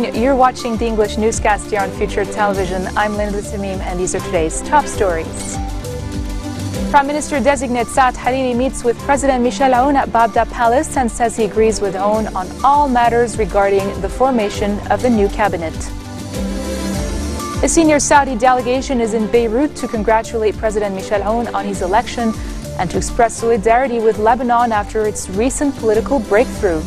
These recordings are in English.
afternoon. You're watching the English newscast here on Future Television. I'm Linda Tamim, and these are today's top stories. Prime Minister-designate Saad Hariri meets with President Michel Aoun at Babda Palace and says he agrees with Aoun on all matters regarding the formation of the new cabinet. A senior Saudi delegation is in Beirut to congratulate President Michel Aoun on his election and to express solidarity with Lebanon after its recent political breakthrough.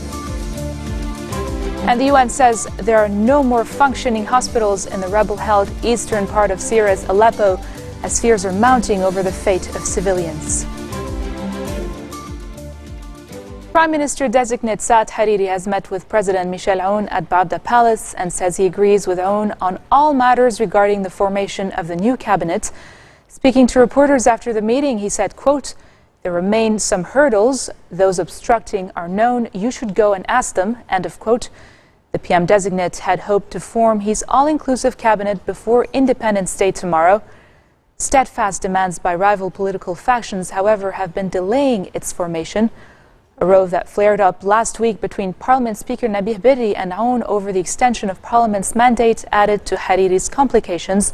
And the UN says there are no more functioning hospitals in the rebel-held eastern part of Syria's Aleppo, as fears are mounting over the fate of civilians. Prime Minister-designate Saad Hariri has met with President Michel Aoun at Babda Palace and says he agrees with Aoun on all matters regarding the formation of the new cabinet. Speaking to reporters after the meeting, he said, quote, "There remain some hurdles. Those obstructing are known. You should go and ask them," end of quote. The PM-designate had hoped to form his all-inclusive cabinet before Independence Day tomorrow. Steadfast demands by rival political factions, however, have been delaying its formation. A row that flared up last week between Parliament Speaker Nabih Berri and Aoun over the extension of Parliament's mandate added to Hariri's complications.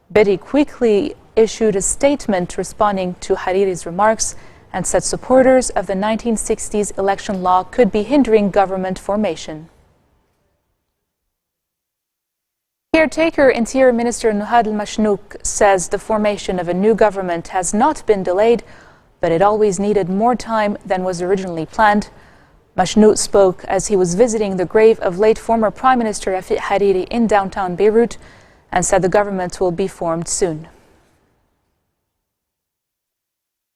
Berri quickly issued a statement responding to Hariri's remarks and said supporters of the 1960s election law could be hindering government formation. Caretaker Interior Minister Nuhad al-Mashnouk says the formation of a new government has not been delayed, but it always needed more time than was originally planned. Mashnouk spoke as he was visiting the grave of late former Prime Minister Rafiq Hariri in downtown Beirut and said the government will be formed soon.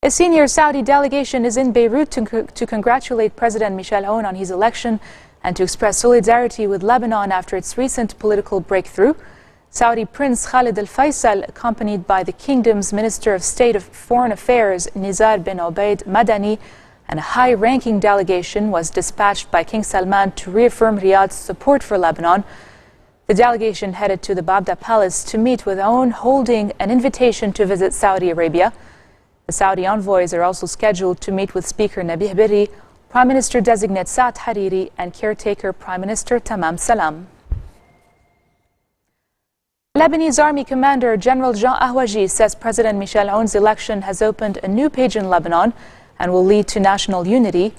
A senior Saudi delegation is in Beirut to congratulate President Michel Aoun on his election and to express solidarity with Lebanon after its recent political breakthrough. Saudi Prince Khalid Al Faisal, accompanied by the kingdom's Minister of State of Foreign Affairs Nizar bin Obaid Madani, and a high-ranking delegation was dispatched by King Salman to reaffirm Riyadh's support for Lebanon. The delegation headed to the Babda Palace to meet with Aoun, holding an invitation to visit Saudi Arabia. The Saudi envoys are also scheduled to meet with Speaker Nabih Berri, Prime Minister-designate Saad Hariri, and caretaker Prime Minister Tamam Salam. Lebanese Army Commander General Jean Ahwaji says President Michel Aoun's election has opened a new page in Lebanon and will lead to national unity.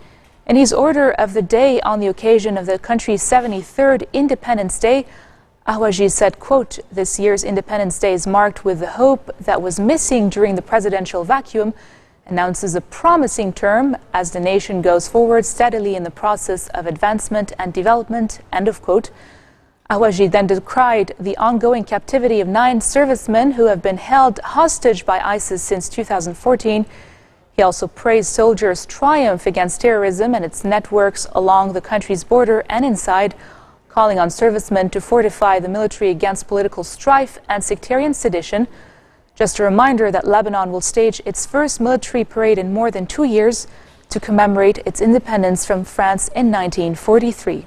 In his order of the day on the occasion of the country's 73rd Independence Day, Ahwaji said, quote, "This year's Independence Day is marked with the hope that was missing during the presidential vacuum, announces a promising term as the nation goes forward steadily in the process of advancement and development," end of quote. Ahwaji then decried the ongoing captivity of 9 servicemen who have been held hostage by ISIS since 2014. He also praised soldiers' triumph against terrorism and its networks along the country's border and inside, calling on servicemen to fortify the military against political strife and sectarian sedition. Just a reminder that Lebanon will stage its first military parade in more than 2 years to commemorate its independence from France in 1943.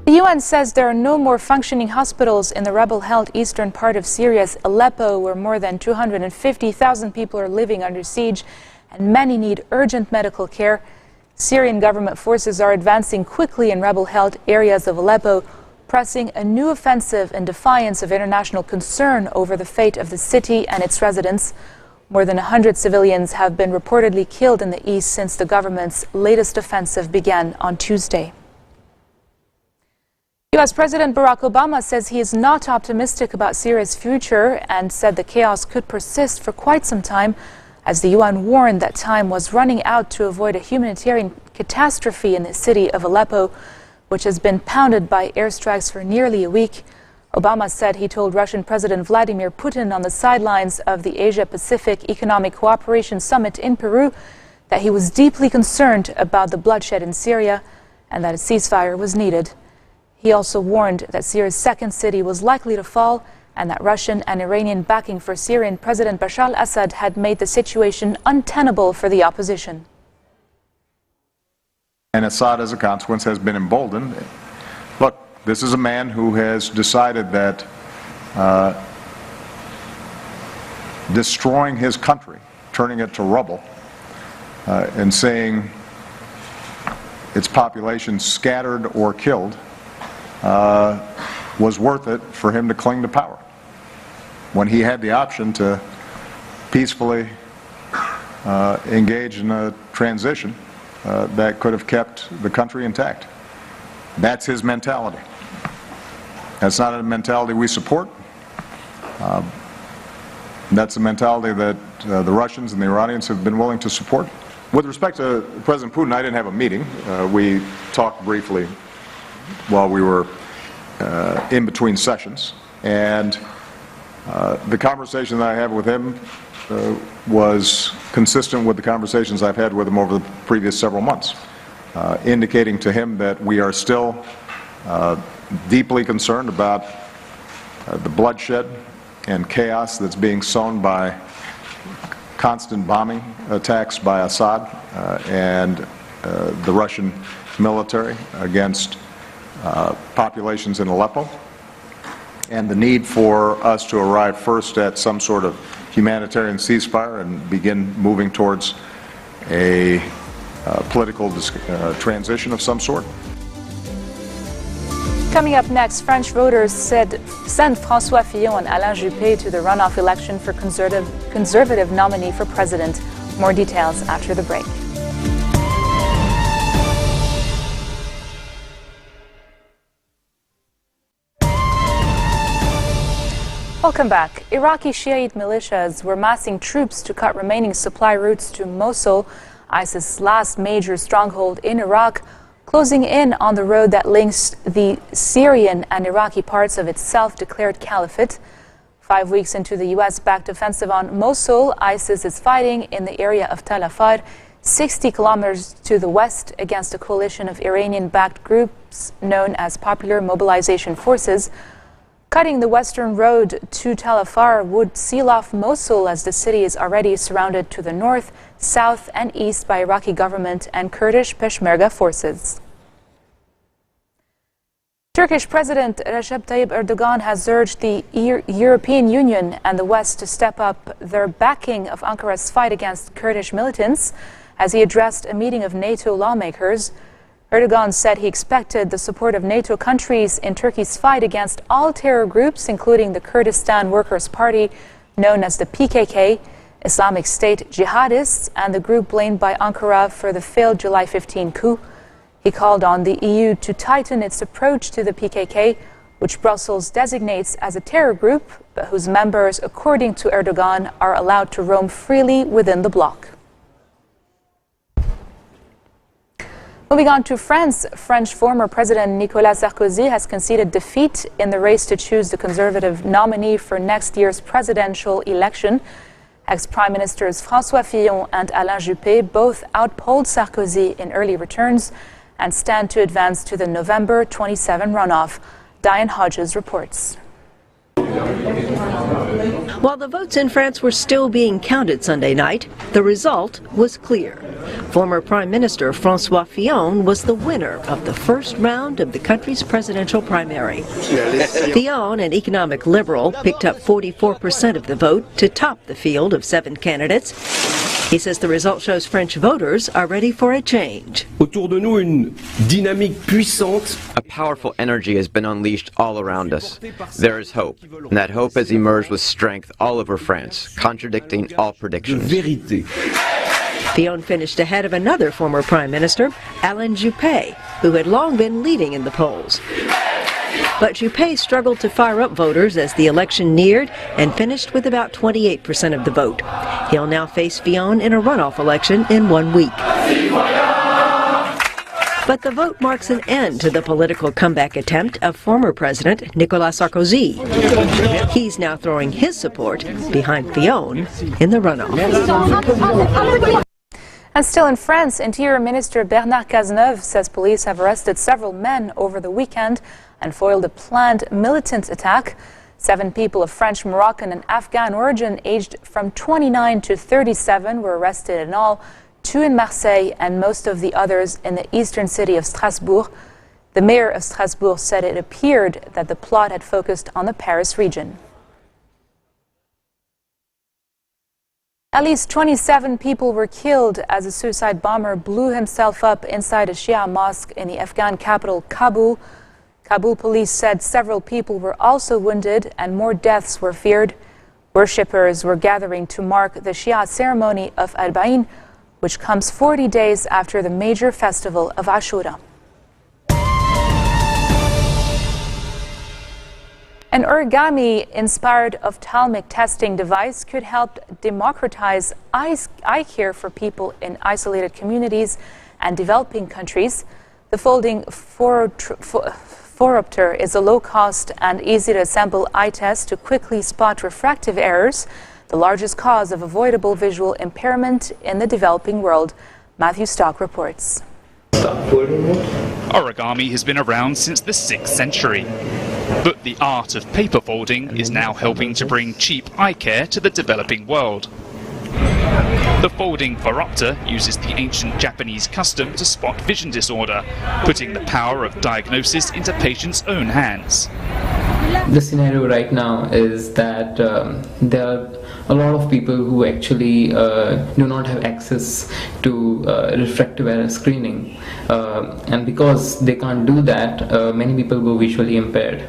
The UN says there are no more functioning hospitals in the rebel-held eastern part of Syria's Aleppo, where more than 250,000 people are living under siege and many need urgent medical care. Syrian government forces are advancing quickly in rebel-held areas of Aleppo, pressing a new offensive in defiance of international concern over the fate of the city and its residents. More than 100 civilians have been reportedly killed in the east since the government's latest offensive began on Tuesday. U.S. President Barack Obama says he is not optimistic about Syria's future and said the chaos could persist for quite some time, as the UN warned that time was running out to avoid a humanitarian catastrophe in the city of Aleppo, which has been pounded by airstrikes for nearly a week. Obama said he told Russian President Vladimir Putin on the sidelines of the Asia-Pacific Economic Cooperation Summit in Peru that he was deeply concerned about the bloodshed in Syria and that a ceasefire was needed. He also warned that Syria's second city was likely to fall and that Russian and Iranian backing for Syrian President Bashar al-Assad had made the situation untenable for the opposition. And Assad, as a consequence, has been emboldened. Look, This is a man who has decided that destroying his country, turning it to rubble, and saying its population scattered or killed was worth it for him to cling to power, when he had the option to peacefully engage in a transition that could have kept the country intact. That's his mentality. That's not a mentality we support. That's a mentality that the Russians and the Iranians have been willing to support. With respect to President Putin, I didn't have a meeting. We talked briefly while we were in between sessions, and the conversation that I had with him was consistent with the conversations I've had with him over the previous several months, indicating to him that we are still deeply concerned about the bloodshed and chaos that's being sown by constant bombing attacks by Assad and the Russian military against populations in Aleppo, and the need for us to arrive first at some sort of humanitarian ceasefire and begin moving towards a political transition of some sort. Coming up next, French voters sent François Fillon and Alain Juppé to the runoff election for conservative nominee for president. More details after the break. Welcome back. Iraqi Shiite militias were massing troops to cut remaining supply routes to Mosul, ISIS' last major stronghold in Iraq, closing in on the road that links the Syrian and Iraqi parts of its self-declared caliphate. 5 weeks into the U.S.-backed offensive on Mosul, ISIS is fighting in the area of Tal Afar, 60 kilometers to the west, against a coalition of Iranian-backed groups known as Popular Mobilization Forces. Cutting the western road to Tal Afar would seal off Mosul, as the city is already surrounded to the north, south and east by Iraqi government and Kurdish Peshmerga forces. Turkish President Recep Tayyip Erdogan has urged the European Union and the West to step up their backing of Ankara's fight against Kurdish militants as he addressed a meeting of NATO lawmakers. Erdogan said he expected the support of NATO countries in Turkey's fight against all terror groups, including the Kurdistan Workers' Party, known as the PKK, Islamic State jihadists, and the group blamed by Ankara for the failed July 15 coup. He called on the EU to tighten its approach to the PKK, which Brussels designates as a terror group, but whose members, according to Erdogan, are allowed to roam freely within the bloc. Moving on to France, French former President Nicolas Sarkozy has conceded defeat in the race to choose the conservative nominee for next year's presidential election. Ex-Prime Ministers François Fillon and Alain Juppé both outpolled Sarkozy in early returns and stand to advance to the November 27 runoff. Diane Hodges reports. While the votes in France were still being counted Sunday night, the result was clear. Former Prime Minister François Fillon was the winner of the first round of the country's presidential primary. Fillon, an economic liberal, picked up 44% of the vote to top the field of 7 candidates. He says the result shows French voters are ready for a change. Autour de nous, une dynamique puissante. A powerful energy has been unleashed all around us. There is hope, and that hope has emerged with strength all over France, contradicting all predictions. Vérité. Fillon finished ahead of another former Prime Minister, Alain Juppé, who had long been leading in the polls. But Juppé struggled to fire up voters as the election neared and finished with about 28% of the vote. He'll now face Fillon in a runoff election in 1 week. But the vote marks an end to the political comeback attempt of former President Nicolas Sarkozy. He's now throwing his support behind Fillon in the runoff. And still in France, Interior Minister Bernard Cazeneuve says police have arrested several men over the weekend and foiled a planned militant attack. 7 people of French, Moroccan and Afghan origin aged from 29 to 37 were arrested in all, 2 in Marseille and most of the others in the eastern city of Strasbourg. The mayor of Strasbourg said it appeared that the plot had focused on the Paris region. At least 27 people were killed as a suicide bomber blew himself up inside a Shia mosque in the Afghan capital, Kabul. Kabul police said several people were also wounded and more deaths were feared. Worshippers were gathering to mark the Shia ceremony of Al-Bain, which comes 40 days after the major festival of Ashura. An origami-inspired ophthalmic testing device could help democratize eye care for people in isolated communities and developing countries. The folding phoropter is a low-cost and easy-to-assemble eye test to quickly spot refractive errors, the largest cause of avoidable visual impairment in the developing world. Matthew Stock reports. Origami has been around since the 6th century. But the art of paper folding is now helping to bring cheap eye care to the developing world. The folding phoropter uses the ancient Japanese custom to spot vision disorder, putting the power of diagnosis into patients' own hands. The scenario right now is that there are a lot of people who actually do not have access to refractive error screening, and because they can't do that, many people go visually impaired.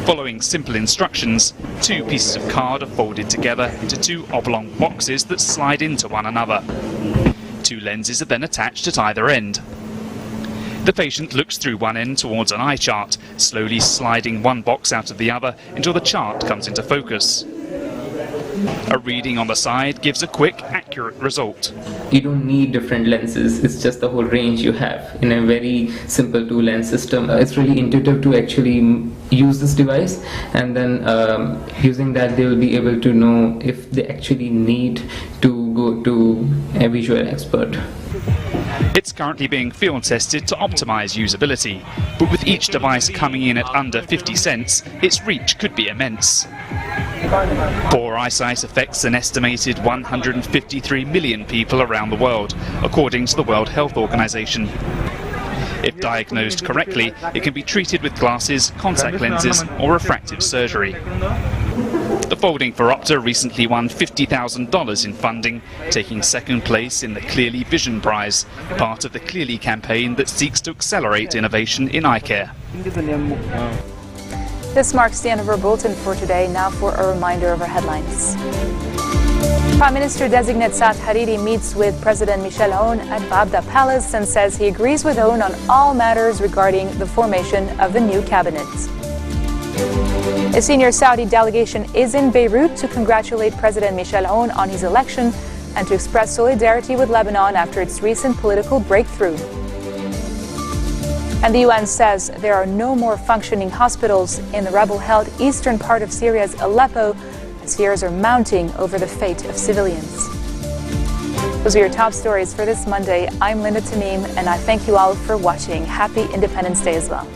Following simple instructions, 2 pieces of card are folded together into 2 oblong boxes that slide into one another. 2 lenses are then attached at either end. The patient looks through one end towards an eye chart, slowly sliding one box out of the other until the chart comes into focus. A reading on the side gives a quick, accurate result. You don't need different lenses, it's just the whole range you have in a very simple 2-lens system. It's really intuitive to actually use this device, and then using that they will be able to know if they actually need to go to a visual expert. It's currently being field tested to optimize usability, but with each device coming in at under 50 cents, its reach could be immense. Poor eyesight affects an estimated 153 million people around the world, according to the World Health Organization. If diagnosed correctly, it can be treated with glasses, contact lenses, or refractive surgery. The folding phoropter recently won $50,000 in funding, taking 2nd place in the Clearly Vision Prize, part of the Clearly campaign that seeks to accelerate innovation in eye care. This marks the end of our bulletin for today. Now for a reminder of our headlines. Prime Minister-designate Saad Hariri meets with President Michel Aoun at Babda Palace and says he agrees with Aoun on all matters regarding the formation of the new cabinet. A senior Saudi delegation is in Beirut to congratulate President Michel Aoun on his election and to express solidarity with Lebanon after its recent political breakthrough. And the UN says there are no more functioning hospitals in the rebel-held eastern part of Syria's Aleppo, as fears are mounting over the fate of civilians. Those are your top stories for this Monday. I'm Linda Tamim, and I thank you all for watching. Happy Independence Day as well.